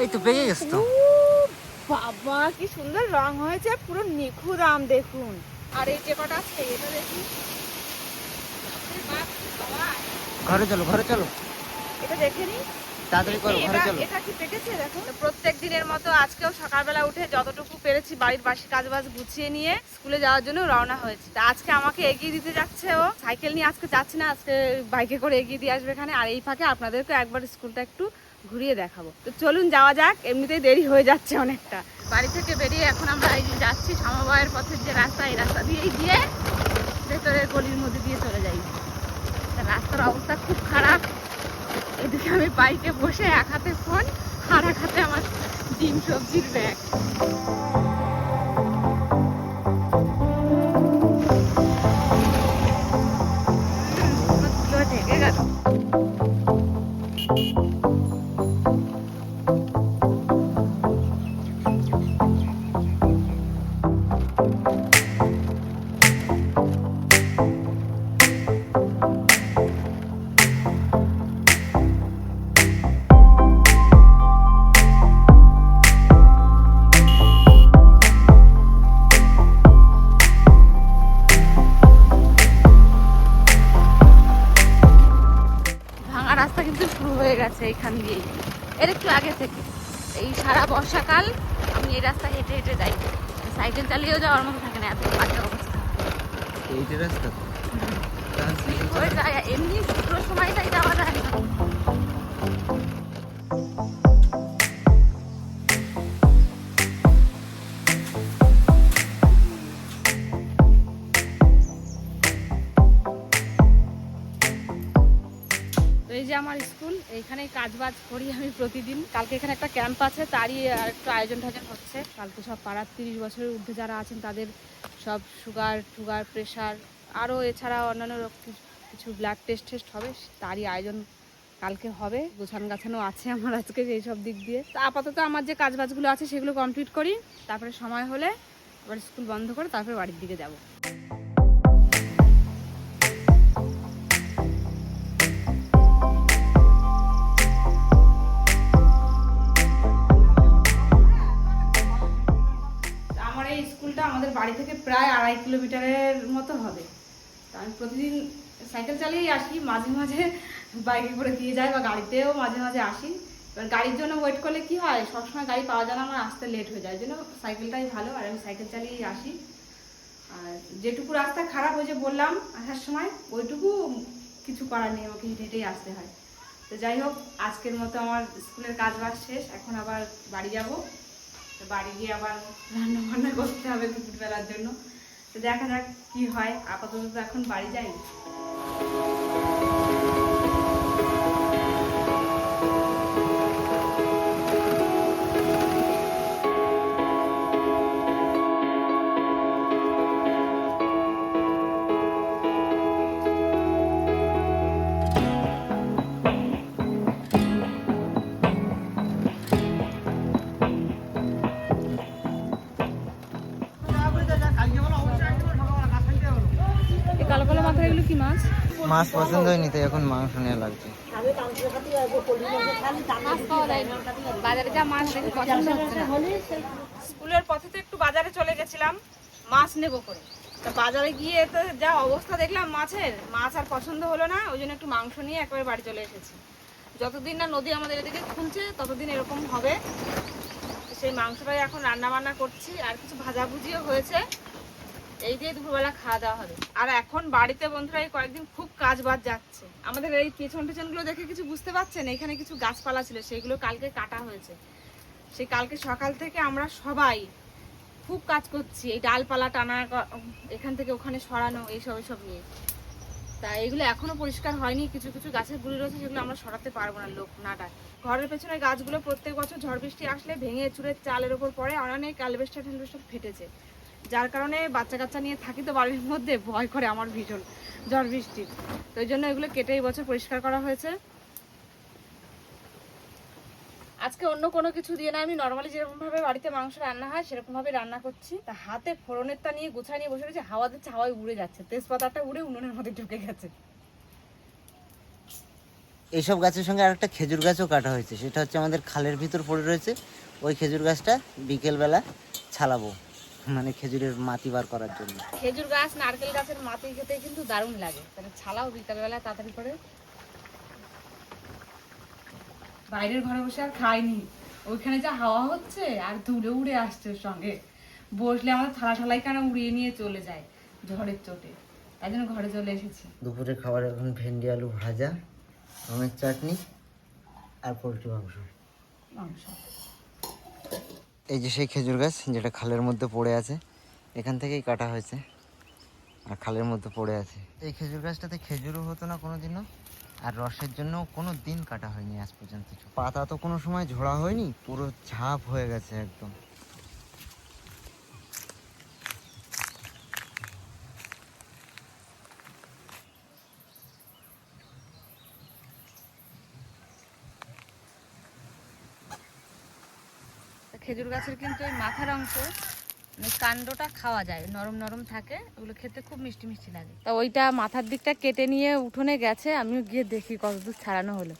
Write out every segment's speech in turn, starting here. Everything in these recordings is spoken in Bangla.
এই তো পেয়ে গেছ তো। বাবা কি সুন্দর রং হয়েছে, পুরো নিখুঁত আম দেখুন। আর এই যে কটা আছে এটা দেখুন। ঘরে চলো, ঘরে চলো, এটা দেখে নি, তাড়াতাড়ি করো, ঘরে চলো। এটা কি পেকেছে দেখো। প্রত্যেক দিনের মতো আজকেও সকালবেলা উঠে যতটুকু পেরেছি বাড়ির বাসি কাজবাজ গুছিয়ে নিয়ে স্কুলে যাওয়ার জন্য রওনা হয়েছে। তা আজকে আমাকে এগিয়ে দিতে যাচ্ছে ও, সাইকেল নিয়ে আজকে যাচ্ছে না, আজকে বাইকে করে এগিয়ে দিয়ে আসবে এখানে। আর এই ফাঁকে আপনাদেরকে একবার স্কুলটা একটু ঘুরিয়ে দেখাবো। তো চলুন যাওয়া যাক, এমনিতেই দেরি হয়ে যাচ্ছে অনেকটা। বাড়ি থেকে বেরিয়ে এখন আমরা এই যে যাচ্ছি সমবায়ের পথের যে রাস্তা, এই রাস্তা দিয়েই গিয়ে ভেতরের গলির মধ্যে দিয়ে চলে যাই। রাস্তার অবস্থা খুব খারাপ। এদিকে আমি বাইকে বসে এক হাতে ফোন আর এক হাতে আমার ডিম সবজির ব্যাগ। ঢেকে গেল। রাস্তা কিন্তু শুরু হয়ে গেছে এইখান দিয়েই, এর একটু আগে থেকে। এই সারা বর্ষাকাল আমি এই রাস্তা হেঁটে হেঁটে যাই, সাইকেল চালিয়েও যাওয়ার মতো থাকে না, এত বাজে অবস্থা। এইটা রাস্তা হয়ে যায় এমনি শুক্র সময়টাই যাওয়া যায় না। এই যে আমার স্কুল, এইখানেই কাজ বাজ করি আমি প্রতিদিন। কালকে এখানে একটা ক্যাম্প আছে, তারই একটু আয়োজন টায়োজন হচ্ছে। কালকে সব পাড়ার 30 বছরের ঊর্ধ্বে যারা আছেন তাদের সব সুগার প্রেশার আরও এছাড়া অন্যান্য কিছু ব্লাড টেস্ট হবে, তারই আয়োজন কালকে হবে। গোছানো আছে আমার আজকে এই সব দিক দিয়ে। তো আপাতত আমার যে কাজ বাজগুলো আছে সেগুলো কমপ্লিট করি, তারপরে সময় হলে আবার স্কুল বন্ধ করে তারপরে বাড়ির দিকে যাব। স্কুলটা আমাদের বাড়ি থেকে প্রায় 2.5 কিলোমিটারের মতো হবে। তা আমি প্রতিদিন সাইকেল চালিয়েই আসি, মাঝে মাঝে বাইকে করে দিয়ে যাই বা গাড়িতেও মাঝে মাঝে আসি। এবার গাড়ির জন্য ওয়েট করলে কি হয়, সবসময় গাড়ি পাওয়া যায় না, আমার আসতে লেট হয়ে যায়। ওই জন্য সাইকেলটাই ভালো, আর আমি সাইকেল চালিয়েই আসি। আর যেটুকু রাস্তা খারাপ হয়েছে বললাম আসার সময়, ওইটুকু কিছু করার নেই, আমাকে হেঁটে হেঁটেই আসতে হয়। তো যাই হোক, আজকের মতো আমার স্কুলের কাজ বাজ শেষ, এখন আবার বাড়ি যাব। তো বাড়ি গিয়ে আবার রান্না বান্না করতে হবে দুপুরবেলার জন্য। তো দেখা যাক কি হয়, আপাতত তো এখন বাড়ি যাই। কালো কালো মাথা, এগুলো কি মাছ? মাছ পছন্দ হয়নি তাই এখন মাংস নেওয়া লাগছে। বাজারে যা মাছ দেখে পছন্দ হচ্ছে না। স্কুলের পথে তো একটু বাজারে চলে গেছিলাম মাছ নেব করে। তা বাজারে গিয়ে তো যা অবস্থা দেখলাম মাছের, মাছ আর পছন্দ হলো না, ওই জন্য একটু মাংস নিয়ে একবারে বাড়ি চলে এসেছি। যতদিন না নদী আমাদের এদিকে খুলছে ততদিন এরকম হবে। সেই মাংসটাই এখন রান্না বান্না করছি, আর কিছু ভাজাভুজিও হয়েছে, এই দিয়ে দুপুরবেলা খাওয়া দাওয়া হবে। আর এখন বাড়িতে বন্ধুরা এই কয়েকদিন খুব কাজ বাজ যাচ্ছে। আমাদের এই পেছনগুলো দেখে কিছু বুঝতে পারছেন, এখানে কিছু গাছপালা ছিল, সেগুলো কালকে কাটা হয়েছে। সেই কালকে সকাল থেকে আমরা সবাই খুব কাজ করছি, এই ডালপালা টানা, এখান থেকে ওখানে সরানো, এইসব নিয়ে। তা এগুলো এখনো পরিষ্কার হয়নি, কিছু কিছু গাছের গুঁড়ি রয়েছে, সেগুলো আমরা সরাতে পারবো না লোক না ডাক। ঘরের পেছনে গাছগুলো প্রত্যেক বছর ঝড় বৃষ্টি আসলে ভেঙে চুরে চালের ওপর পড়ে, অনেক অ্যালবেস্টার ফেটেছে, যার কারণে বাচ্চা কাচ্চা নিয়ে থাকি তো বাড়ির মধ্যে, ভয় করে আমার ভীষণ ঝড় বৃষ্টির। তো ওই জন্য এগুলো কেটে এই বছর পরিষ্কার করা হয়েছে। আজকে অন্য কোনো কিছু দিয়ে না, আমি নর্মালি যেরকম ভাবে বাড়িতে মাংস রান্না হয় সেরকম ভাবে রান্না করছি। তা হাতে ফোড়নের তা নিয়ে গুছাই নিয়ে বসে রয়েছে, হাওয়া দিচ্ছে, হাওয়ায় উড়ে যাচ্ছে, তেজপাতাটা উড়ে উনুনের মধ্যে ঢুকে গেছে। এইসব গাছের সঙ্গে আরেকটা খেজুর গাছও কাটা হয়েছে, সেটা হচ্ছে আমাদের খালের ভিতর পড়ে রয়েছে। ওই খেজুর গাছটা বিকেলবেলা ছালাবো, মানে খেজুরের মাটি বার করার জন্য। খেজুর গাছ নারকেল গাছের মাটি খেতে কিন্তু দারুণ লাগে, তাহলে ছালাও বিকালবেলা তাড়াতাড়ি করে। বাইরের ঘরে বসে আর খাইনি, ওইখানে যা হাওয়া হচ্ছে আর দূরে উড়ে আসছে ওর সঙ্গে, বসলে আমার থালা ঠালাই কেন উড়িয়ে নিয়ে চলে যায় ঝড়ের চোটে, তাই জন্য ঘরে চলে এসেছি। দুপুরে খাবার এখন ভেন্ডি আলু ভাজা, আমের চাটনি আর পোলট্রি মাংস। এই যে সেই খেজুর গাছ যেটা খালের মধ্যে পড়ে আছে, এখান থেকেই কাটা হয়েছে আর খালের মধ্যে পড়ে আছে। এই খেজুর গাছটাতে খেজুরও হতো না কোনোদিনও, আর রসের জন্য কোনো দিন কাটা হয়নি আজ পর্যন্ত। পাতা তো কোনো সময় ঝোড়া হয়নি, পুরো ঝাপ হয়ে গেছে একদম। খেজুর গাছের কিন্তু ওই মাথার অংশ মানে কাণ্ডটা খাওয়া যায়, নরম নরম থাকে, ওগুলো খেতে খুব মিষ্টি মিষ্টি লাগে। তা ওইটা মাথার দিকটা কেটে নিয়ে উঠোনে গেছে, আমিও গিয়ে দেখি কতদূর ছাড়ানো হলো।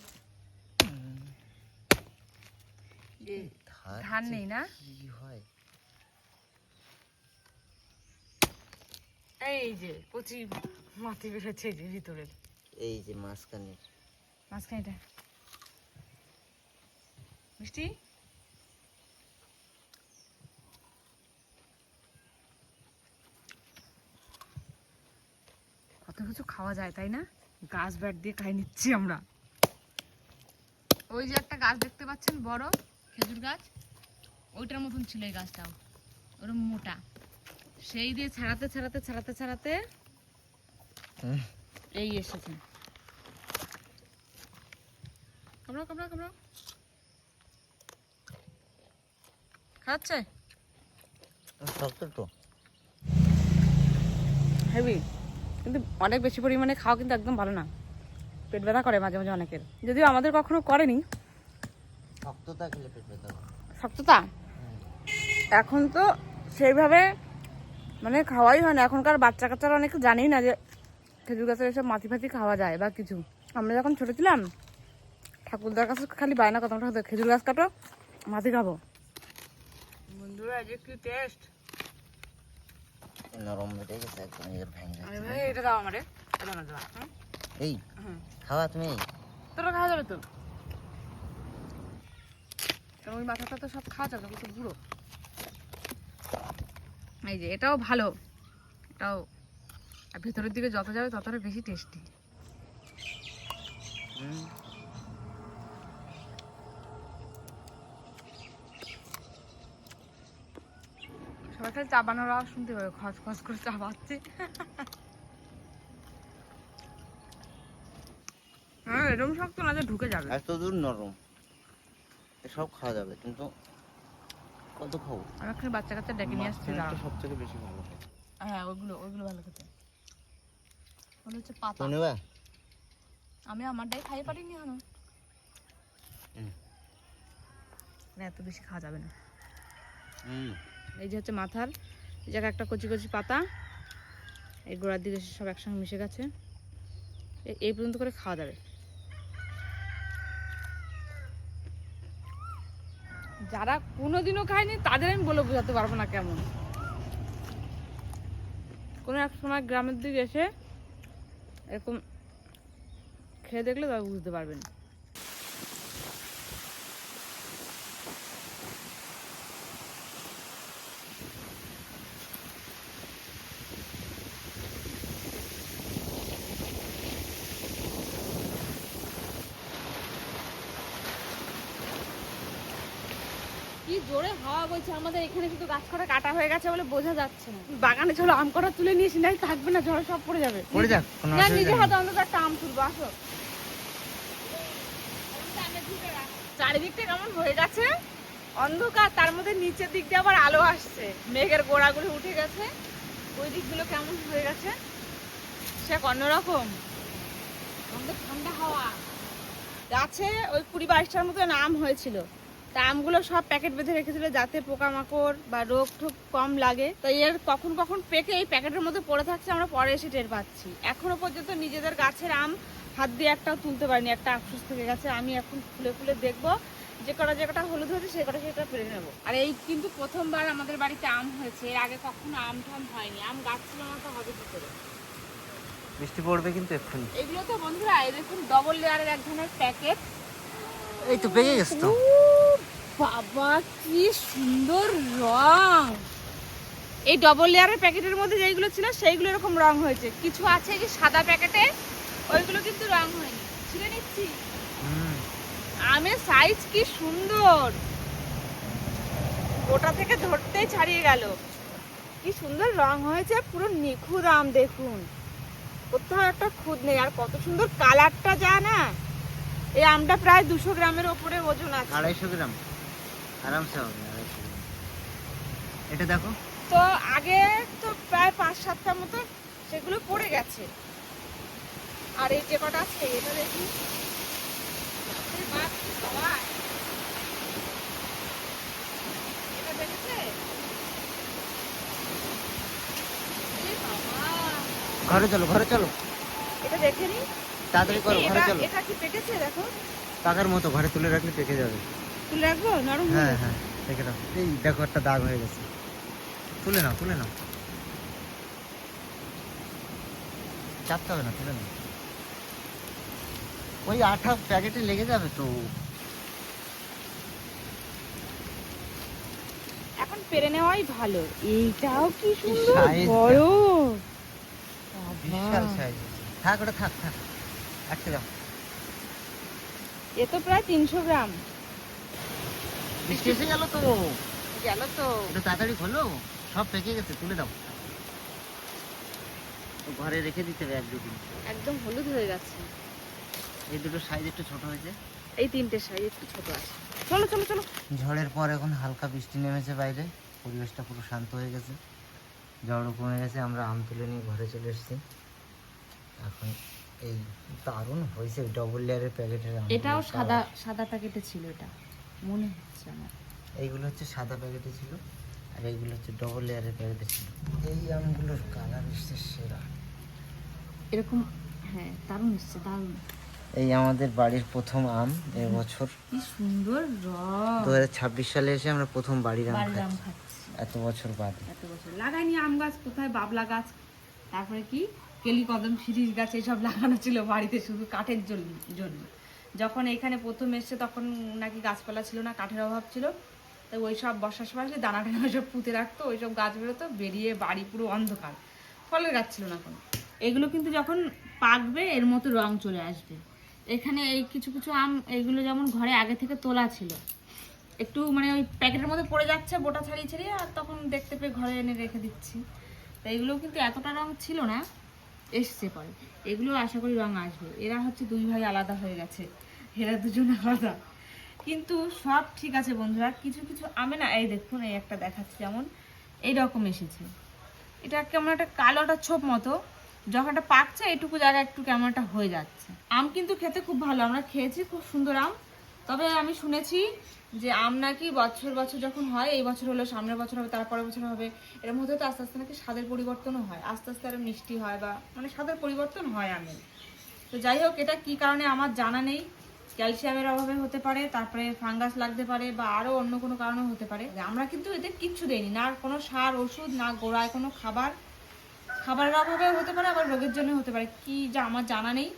ধান নেই না, এই যে কচি মাটি বেরোচ্ছে এই যে ভিতরে, এই যে মাঝখানেটা মিষ্টি। কত কিছু খাওয়া যায় তাই না, গাছ ব্যাট দিয়ে খাই নিচ্ছি আমরা। ওই যে একটা গাছ দেখতে পাচ্ছেন বড় খেজুর গাছ, ওইটার মতন ছিল এই গাছটাও, ওরকম মোটা, সেই দিয়ে ছাড়াতে ছাড়াতে ছাড়াতে ছাড়াতে এই এসেছে। কামড়াও কামড়াও কামড়াও, খাচ্ছে হেভি, কিন্তু অনেক বেশি পরিমাণে খাওয়া কিন্তু একদম ভালো না, পেট ব্যথা করে মাঝে মাঝে অনেকের, যদিও আমাদের কখনো করেনি। শক্ততা খেলে পেট ব্যথা করে। শক্ততা এখন তো সেইভাবে মানে খাওয়াই হয় না, এখনকার বাচ্চা কাচ্চারা অনেকে জানেই না যে খেজুর গাছের এসব মাটি ফাতি খাওয়া যায় বা কিছু। আমরা যখন ছোট ছিলাম ঠাকুরদার কাছে খালি বায়না কথা হতো, খেজুর গাছ কাটো মাটি খাবো। বন্ধুরা যে কি টেস্ট, নরম হয়ে গেছে একদম, এর ভেঙে। আরে ভাই এটা দাও আমারে, এটা না দাও। এই খাওয়া তুমি, তোরা খাওয়া যাবে তো, কারণ ওই মাথাটা তো সব খাওয়া যাবে, তো গুঁড়ো। এই যে এটাও ভালো, এটাও আর ভেতরের দিকে যত যাবে ততটা বেশি টেস্টি। সবাই খালি চাবানোর আওয়াজ শুনতে হবে, খস খস করে চাবাচ্ছে। হ্যাঁ এরকম শক্ত না যে ঢুকে যাবে, এত দূর নরম, সব খাওয়া যাবে কিন্তু কত খাবো। আমি এখানে বাচ্চা কাচ্চা ডেকে নিয়ে আসছি, সব থেকে বেশি ভালো। হ্যাঁ ওইগুলো ওইগুলো ভালো খেতে, ওগুলো হচ্ছে পাতা। আমি আমারটাই খাই পারিনি এখনো, এত বেশি খাওয়া যাবে না। এই যে হচ্ছে মাথার এই জায়গায় একটা কচি কচি পাতা, এই গোড়ার দিকে সব একসঙ্গে মিশে গেছে, এই পর্যন্ত করে খাওয়া যাবে। যারা কোনোদিনও খায়নি তাদের আমি বলে বোঝাতে পারবো না কেমন। কোনো এক সময় গ্রামের দিকে এসে এরকম খেয়ে দেখলে তবে বুঝতে পারবেন। কি জোরে হাওয়া বইছে, আমাদের এখানে কিন্তু গাছ কটা কাটা হয়ে গেছে বলে বোঝা যাচ্ছে না। বাগানে চলো আম কটা তুলে নিয়েছি, নাই থাকবে না, ঝড়ে সব পড়ে যাবে। পড়ে যাক, না নিজে হাতে অন্তত একটা আম তুলবো, আসো। চারিদিকটা কেমন হয়ে গেছে অন্ধকার, তার মধ্যে নিচের দিক দিয়ে আবার আলো আসছে, মেঘের গোড়াগুলো উঠে গেছে, ওই দিকগুলো কেমন হয়ে গেছে সে অন্যরকম, ঠান্ডা হাওয়া। গাছে ওই 20-22টার মতো আম হয়েছিল, তা আমগুলো সব প্যাকেট বেঁধে রেখেছিল যাতে পোকামাকড় বা রোগ টোগ কম লাগে। তো এর কখন কখন পেকে এই প্যাকেটের মধ্যে পড়ে থাকছে, আমরা পরে এসে টের পাচ্ছি। এখনো পর্যন্ত নিজেদের গাছের আম হাত দিয়ে একটাও তুলতে পারিনি, একটা আফসোস থেকে গেছে। আমি এখন খুলে খুলে দেখবো, যে কটা হলুদ হয়েছে সে কটা সেটা পেরে নেবো। আর এই কিন্তু প্রথমবার আমাদের বাড়িতে আম হয়েছে, এর আগে কখনো আম টাম হয়নি। আম গাছ ছিল না তো হবে কি করে। বৃষ্টি পড়বে কিন্তু এক্ষুনি। এগুলো তো বন্ধুরা এই দেখুন ডবল লেয়ারের এক ধরনের প্যাকেট। এই তো পেকে গেছে তো। বাবা কি সুন্দর রং! এই ডবল লেয়ারের প্যাকেটের মধ্যে যেগুলো ছিল সেইগুলো এরকম রং হয়েছে। কিছু আছে কি সাদা প্যাকেটে, ওইগুলো কিন্তু রং হয়নি। ছিঁড়ে নিচ্ছি। আমের সাইজ কি সুন্দর, গোটা থেকে ধরতেই ছাড়িয়ে গেল। কি সুন্দর রং হয়েছে, পুরো নিখুঁত আম। দেখুন কোথাও একটা খুঁত নেই। আর কত সুন্দর কালারটা, যা না। এই আমটা প্রায় 200 গ্রামের ওপরে ওজন আছে। 250 গ্রাম আরামসে হবে, 250 গ্রাম। এটা দেখো তো আগে তো প্রায় 5-7টা মতো সেগুলো পড়ে গেছে। আর এই যে কটা আছে এটা দেখি। আরে বাপ রে বাবা, এটা দেখেছে? আরে বাবা, ঘরে চলো, ঘরে চলো, এটা দেখে নি। তাড়াতাড়ি করো, ঘরে চলো। এটা কি পেকেছে দেখো? পাকার মতো ঘরে তুলে রাখলে পেকে যাবে। তুলে রাখবো, নরম হয়ে হ্যাঁ গেছে। হ্যাঁ, পেকে রাখো। এই দেখো একটা দাগ হয়ে গেছে, তুলে নাও, তুলে নাও, চাপতে হবে না, তুলে নাও। ওই আঠা প্যাকেটে লেগে যাবে তো। এখন পেরে নেওয়াই ভালো। এইটাও কি সুন্দর size বড়, বিশাল সাইজ। থাক, ওটা থাক থাক, আটকে দাও। এ তো প্রায় 300 গ্রাম। বৃষ্টি এসে গেল তো, গেল তো। একটু তাড়াতাড়ি খোলো, সব পেকে গেছে, তুলে দাও। তো ঘরে রেখে দিতে হবে 1-2 দিন। একদম হলুদ হয়ে গেছে। এই দুটো সাইজ একটু ছোট হয়েছে, এই তিনটে সাইজ একটু ছোট আছে। চলো চলো চলো। ঝড়ের পর এখন হালকা বৃষ্টি নেমেছে বাইরে, পরিবেশটা পুরো শান্ত হয়ে গেছে, ঝড়ও কমে গেছে। আমরা আম তুলে নিয়ে ঘরে চলে এসেছি। এখন এই দারুণ হয়েছে ডবল লেয়ারের প্যাকেটের আম। এটাও সাদা সাদা প্যাকেটে ছিল, এটা মনে হচ্ছে আমার। এইগুলো হচ্ছে সাদা প্যাকেটে ছিল, আর এইগুলো হচ্ছে ডবল লেয়ারের প্যাকেটে ছিল। এই আমগুলোর কালার এসছে সেরা, এরকম। হ্যাঁ দারুণ এসছে, দারুণ। এই আমাদের বাড়ির প্রথম আম এবছর। কি সুন্দর রং। 2026 সালে এসে আমরা প্রথম বাড়ির আম বাড়ির আম খাচ্ছি, খাচ্ছি এত বছর বাদে। এত বছর। লাগাইনি আম গাছ, কোথায় বাবলা গাছ, তারপরে কি কেলি কদম, শিরিষ গাছ এইসব লাগানো ছিল বাড়িতে শুধু কাঠের জন্য। যখন এখানে প্রথম এসছে তখন নাকি গাছপালা ছিল না, কাঠের অভাব ছিল। তো ওই সব বর্ষার সময় দানা টানা ওইসব পুঁতে রাখতো, ওইসব গাছ বেরোতো, বেরিয়ে বাড়ি পুরো অন্ধকার, ফলের গাছ ছিল না কোনো। এগুলো কিন্তু যখন পাকবে এর মতো রং চলে আসবে। এখানে এই কিছু কিছু আম এইগুলো যেমন ঘরে আগে থেকে তোলা ছিল, একটু মানে ওই প্যাকেটের মধ্যে পড়ে যাচ্ছে বোটা ছাড়িয়ে ছাড়িয়ে, আর তখন দেখতে পেয়ে ঘরে এনে রেখে দিচ্ছি। তো এগুলো কিন্তু এতটা রং ছিল না, এসছে পরে। এগুলো আশা করি রং আসবে। এরা হচ্ছে 2 ভাই আলাদা হয়ে গেছে, এরা দুজন আলাদা। কিন্তু সব ঠিক আছে বন্ধুরা, কিছু কিছু আমে না, এই দেখুন এই একটা দেখাচ্ছি, যেমন এইরকম এসেছে। এটা কেমন একটা কালো একটা ছোপ মতো, যখন এটা পাকছে এইটুকু জায়গা একটু কেমন একটা হয়ে যাচ্ছে। আম কিন্তু খেতে খুব ভালো, আমরা খেয়েছি, খুব সুন্দর আম। তবে আমি শুনেছি যে আম নাকি বছর বছর যখন হয়, এই বছর হলো, সামনের বছর হবে, তারপরের বছর হবে, এরকম হতে তো আস্তে আস্তে নাকি স্বাদের পরিবর্তনও হয়, আস্তে আস্তে আরো মিষ্টি হয়, বা মানে স্বাদের পরিবর্তন হয় আমের। তো যাই হোক, এটা কি কারণে আমার জানা নেই। ক্যালসিয়ামের অভাবে হতে পারে, তারপরে ফাঙ্গাস লাগতে পারে, বা আরো অন্য কোনো কারণে হতে পারে। আমরা কিন্তু এতে কিচ্ছু দেইনি, না কোনো সার ওষুধ, না গোড়ায় কোনো খাবারের অভাবে হতে পারে, আবার রোগের জন্য হতে পারে, কি যা আমার জানা নেই।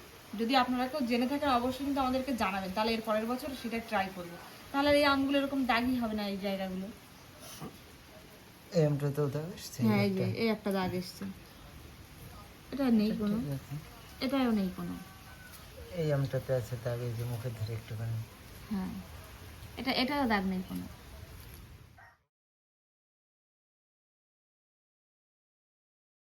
যদি আপনারা কেউ জেনে থাকেন অবশ্যই কিন্তু আমাদেরকে জানাবেন, তাহলে এর পরের বছর সেটা ট্রাই করবো। তাহলে এই আমগুলো এরকম দাগই হবে না, এই জায়গাগুলো। এই আমটাতেও দাগ এসছে, হ্যাঁ এই যে এই একটা দাগ এসছে, এটা নেই কোনো, এটাও নেই কোনো। এই আমটাতে আছে দাগ, এই যে মুখের ধারে একটুখানি। হ্যাঁ এটাও দাগ নেই কোনো।